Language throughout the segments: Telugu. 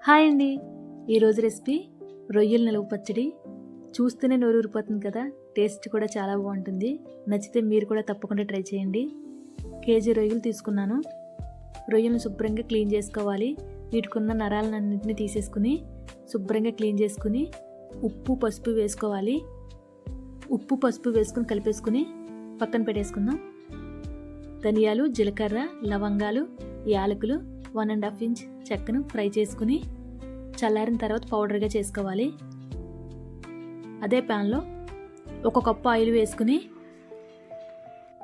హాయ్ అండి. ఈరోజు రెసిపీ రొయ్యల నిలువ పచ్చడి. చూస్తేనే నోరు ఊరిపోతుంది కదా. టేస్ట్ కూడా చాలా బాగుంటుంది. నచ్చితే మీరు కూడా తప్పకుండా ట్రై చేయండి. కేజీ రొయ్యలు తీసుకున్నాను. రొయ్యలను శుభ్రంగా క్లీన్ చేసుకోవాలి. వీటికున్న నరాలన్నింటినీ తీసేసుకుని శుభ్రంగా క్లీన్ చేసుకుని ఉప్పు పసుపు వేసుకోవాలి. ఉప్పు పసుపు వేసుకుని కలిపేసుకుని పక్కన పెట్టేసుకుందాం. ధనియాలు, జీలకర్ర, లవంగాలు, యాలకులు, 1.5 ఇంచ్ చెక్కను ఫ్రై చేసుకుని చల్లారిన తర్వాత పౌడర్గా చేసుకోవాలి. అదే ప్యాన్లో 1 కప్పు ఆయిల్ వేసుకుని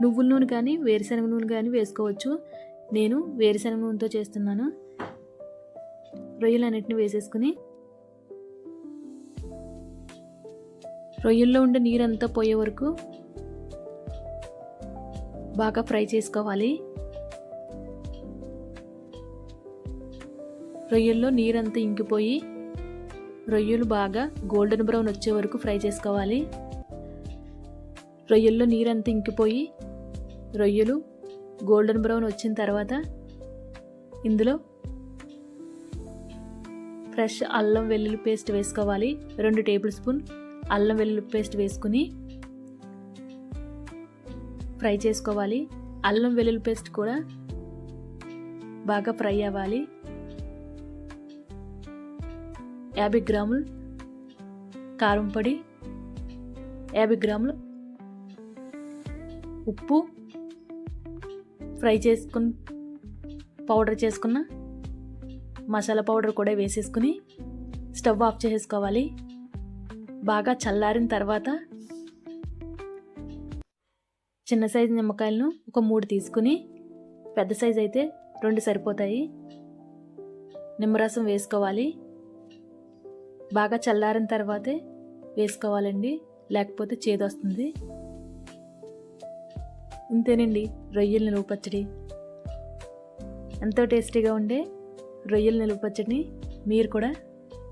నువ్వుల నూనె కానీ వేరుశనగ నూనె కానీ వేసుకోవచ్చు. నేను వేరుశనగ నూనెతో చేస్తున్నాను. రొయ్యలన్నిటిని వేసేసుకుని రొయ్యల్లో ఉండే నీరంతా పోయే వరకు బాగా ఫ్రై చేసుకోవాలి. రొయ్యల్లో నీరంతా ఇంకిపోయి రొయ్యలు బాగా గోల్డెన్ బ్రౌన్ వచ్చే వరకు ఫ్రై చేసుకోవాలి. రొయ్యల్లో నీరంతా ఇంకిపోయి రొయ్యలు గోల్డెన్ బ్రౌన్ వచ్చిన తర్వాత ఇందులో ఫ్రెష్ అల్లం వెల్లుల్లి పేస్ట్ వేసుకోవాలి. 2 టేబుల్ స్పూన్ అల్లం వెల్లుల్లి పేస్ట్ వేసుకుని ఫ్రై చేసుకోవాలి. అల్లం వెల్లుల్లి పేస్ట్ కూడా బాగా ఫ్రై అవ్వాలి. 50 గ్రాములు కారం పొడి, 50 గ్రాములు ఉప్పు, ఫ్రై చేసుకుని పౌడర్ చేసుకున్న మసాలా పౌడర్ కూడా వేసేసుకుని స్టవ్ ఆఫ్ చేసుకోవాలి. బాగా చల్లారిన తర్వాత చిన్న సైజు నిమ్మకాయలను ఒక 3 తీసుకుని, పెద్ద సైజు అయితే 2 సరిపోతాయి, నిమ్మరసం వేసుకోవాలి. బాగా చల్లారిన తర్వాతే వేసుకోవాలండి, లేకపోతే చేదు వస్తుంది. ఇంతేనండి రొయ్యల నిలువ పచ్చడి. ఎంతో టేస్టీగా ఉండే రొయ్యల నిలువ పచ్చడిని మీరు కూడా